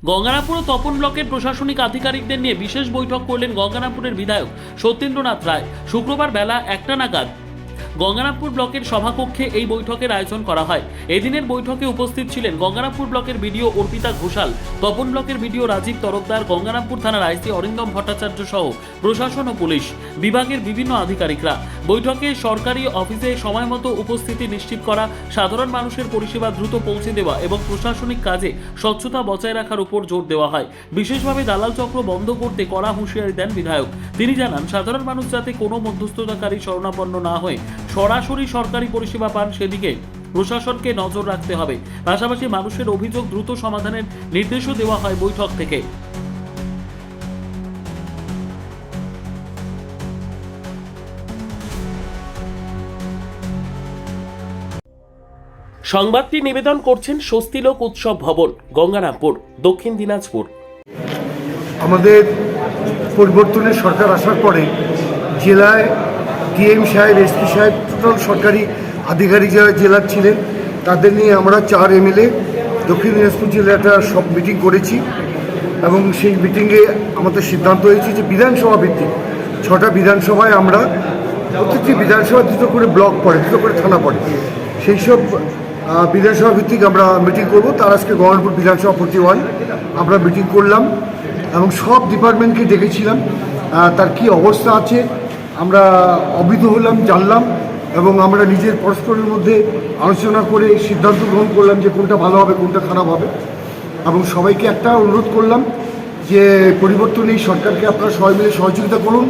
গঙ্গারামপুর ও তপন ব্লকের প্রশাসনিক আধিকারিকদের নিয়ে বিশেষ বৈঠক করলেন গঙ্গারামপুরের বিধায়ক সত্যেন্দ্রনাথ রায়। শুক্রবার বেলা 1টা নাগাদ গঙ্গারামপুর ব্লকের সভাকক্ষে এই বৈঠকের আয়োজন করা হয়। এদিনের বৈঠকে উপস্থিত ছিলেন গঙ্গারামপুর ব্লকের বিডিও অর্পিতা ঘোষাল, তপন ব্লকের বিডিও রাজীব তরফদার, গঙ্গারামপুর থানার আইসি অরিন্দম ভট্টাচার্য সহ প্রশাসন ও পুলিশ বিভাগের বিভিন্ন আধিকারিকরা। বৈঠকে সরকারি অফিসে সময়মতো উপস্থিতি নিশ্চিত করা, সাধারণ মানুষের পরিষেবা দ্রুত পৌঁছে দেওয়া এবং প্রশাসনিক কাজে স্বচ্ছতা বজায় রাখার উপর জোর দেওয়া হয়। বিশেষভাবে দালাল চক্র বন্ধ করতে কড়া হুঁশিয়ারি দেন বিধায়ক। তিনি জানান, সাধারণ মানুষ যাতে কোনো মধ্যস্থতাকারী শরণাপন্ন না হয়ে সরাসরি সরকারি পরিষেবা পান সেদিকে প্রশাসনকে নজর রাখতে হবে। পাশাপাশি মানুষের অভিযোগ দ্রুত সমাধানের নির্দেশও দেওয়া হয় বৈঠক থেকে। সংবাদটি নিবেদন করছেন স্বস্তিলোক উৎসব ভবন, গঙ্গারামপুর, দক্ষিণ দিনাজপুর। আমাদের পরিবর্তনের সরকার আসার পরে জেলায় ডিএম সাহেব, এসপি সাহেব, টোটাল সরকারি আধিকারিক যারা জেলার ছিলেন তাদের নিয়ে আমরা 4 এমএলএ দক্ষিণ দিনাজপুর জেলাটা সব মিটিং করেছি এবং সেই মিটিংয়ে আমাদের সিদ্ধান্ত হয়েছে যে বিধানসভা ভিত্তিক 6টা বিধানসভায় আমরা প্রত্যেকটি বিধানসভা 2টো করে ব্লক পড়ে, 2টো করে থানা পড়ে, সেই সব বিধানসভা ভিত্তিক আমরা মিটিং করব। তার আজকে গঙ্গারামপুর বিধানসভা 41 আমরা মিটিং করলাম এবং সব ডিপার্টমেন্টকে ডেকেছিলাম। তার কি অবস্থা আছে আমরা অবহিত হলাম, জানলাম এবং আমরা নিজের পরস্পরের মধ্যে আলোচনা করে সিদ্ধান্ত গ্রহণ করলাম যে কোনটা ভালো হবে, কোনটা খারাপ হবে। এবং সবাইকে একটা অনুরোধ করলাম যে পরিবর্তন এই সরকারকে আপনারা সবাই মিলে সহযোগিতা করুন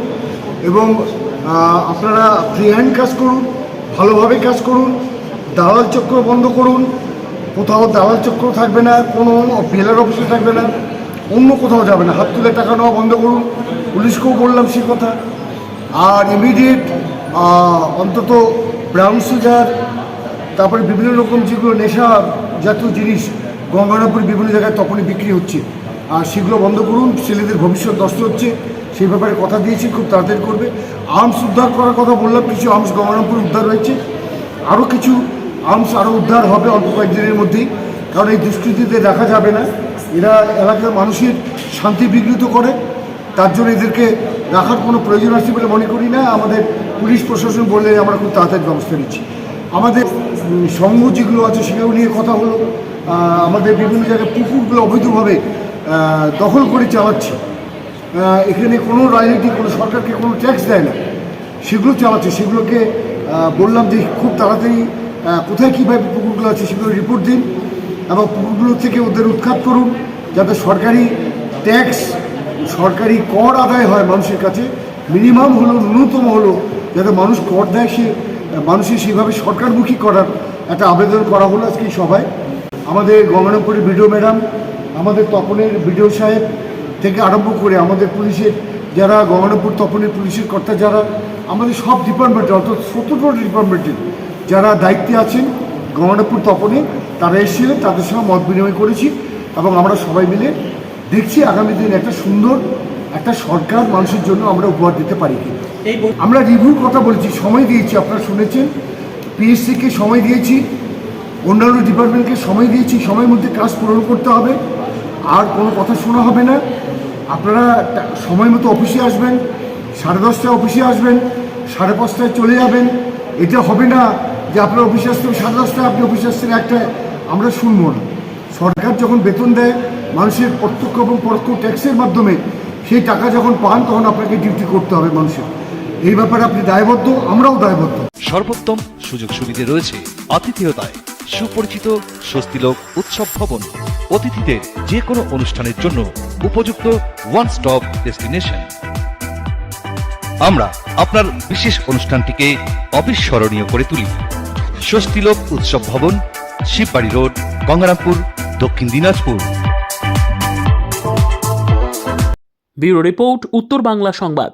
এবং আপনারা ফ্রি হ্যান্ড কাজ করুন, ভালোভাবে কাজ করুন, দালাল চক্র বন্ধ করুন। কোথাও দালাল চক্র থাকবে না, কোনো বিএলআর অফিসে থাকবে না, অন্য কোথাও যাবে না, হাত তুলে টাকা নেওয়া বন্ধ করুন। পুলিশকেও বললাম সেই কথা। আর ইমিডিয়েট অন্তত ব্রাউন সুগার, তারপরে বিভিন্ন রকম যেগুলো নেশা জাতীয় জিনিস গঙ্গারামপুর বিভিন্ন জায়গায় তখনই বিক্রি হচ্ছে, আর সেগুলো বন্ধ করুন। ছেলেদের ভবিষ্যৎ নষ্ট হচ্ছে, সেই ব্যাপারে কথা দিয়েছি, খুব তাড়াতাড়ি করবে। আর্মস উদ্ধার করার কথা বললাম, কিছু আর্মস গঙ্গারামপুর উদ্ধার হয়েছে, আরও কিছু আর্মস আরও উদ্ধার হবে অল্প কয়েকদিনের মধ্যেই। কারণ এই দুষ্কৃতীদের রাখা যাবে না, এরা এলাকার মানুষের শান্তি বিঘ্নিত করে, তার জন্য এদেরকে রাখার কোনো প্রয়োজন আছে বলে মনে করি না। আমাদের পুলিশ প্রশাসন বললে আমরা খুব তাড়াতাড়ি ব্যবস্থা নিচ্ছি। আমাদের সংঘ যেগুলো আছে সেগুলো নিয়ে কথা হলো। আমাদের বিভিন্ন জায়গায় পুকুরগুলো অবৈধভাবে দখল করে চালাচ্ছে, এখানে কোনো রাজনীতি, কোনো সরকারকে কোনো ট্যাক্স দেয় না, সেগুলো চালাচ্ছে। সেগুলোকে বললাম যে খুব তাড়াতাড়ি কোথায় কীভাবে পুকুরগুলো আছে সেগুলো রিপোর্ট দিন এবং পুকুরগুলো থেকে ওদের উৎখাত করুন, যাতে সরকারি ট্যাক্স, সরকারি কর আদায় হয় মানুষের কাছে। মিনিমাম হলো, ন্যূনতম হলো, যাতে মানুষ কর দেয়, সে মানুষের সেভাবে সরকারমুখী করার একটা আবেদন করা হলো আজকে সভায়। আমাদের গঙ্গারামপুরের বিডিও ম্যাডাম, আমাদের তপনের বিডিও সাহেব থেকে আরম্ভ করে আমাদের পুলিশের যারা, গঙ্গারামপুর তপনের পুলিশের কর্তা যারা, আমাদের সব ডিপার্টমেন্টে অর্থাৎ 17টা ডিপার্টমেন্টের যারা দায়িত্বে আছেন গঙ্গারামপুর তপনে, তারা এসেছিলেন, তাদের সঙ্গে মত বিনিময় করেছি এবং আমরা সবাই মিলে দেখছি আগামী দিন একটা সুন্দর একটা সরকার মানুষের জন্য আমরা উপহার দিতে পারি কি। আমরা রিভিউর কথা বলেছি, সময় দিয়েছি, আপনারা শুনেছেন। পিএসসিকে সময় দিয়েছি, অন্যান্য ডিপার্টমেন্টকে সময় দিয়েছি, সময়ের মধ্যে কাজ পূরণ করতে হবে, আর কোনো কথা শোনা হবে না। আপনারা সময় মতো অফিসে আসবেন, 10:30টায় অফিসে আসবেন, 5:30টায় চলে যাবেন। এটা হবে না যে আপনার অফিসে আসতেন 10:30টায়, আপনি অফিসে আসছেন 1টায়, আমরা শুনবো না। সরকার যখন বেতন দেয় মানুষের প্রত্যক্ষ এবং পরোক্ষ ট্যাক্সের মাধ্যমে, সেই টাকা যখন পান তখন আপনাকে ডিউটি করতে হবে মানুষের। এই ব্যাপারে আপনি দায়বদ্ধ, আমরাও দায়বদ্ধ। সর্বোত্তম সুযোগ সুবিধে রয়েছে আতিথেয়তায়। সুপরিচিত স্বস্তিলোক উৎসব ভবন, অতিথিদের যে কোনো অনুষ্ঠানের জন্য উপযুক্ত ওয়ান স্টপ ডেস্টিনেশন। আমরা আপনার বিশেষ অনুষ্ঠানটিকে অবিস্মরণীয় করে তুলি। স্বস্তিলোক উৎসব ভবন, শিববাড়ি রোড, গঙ্গারামপুর, দক্ষিণ দিনাজপুর। ব্যুরো রিপোর্ট, উত্তর বাংলা সংবাদ।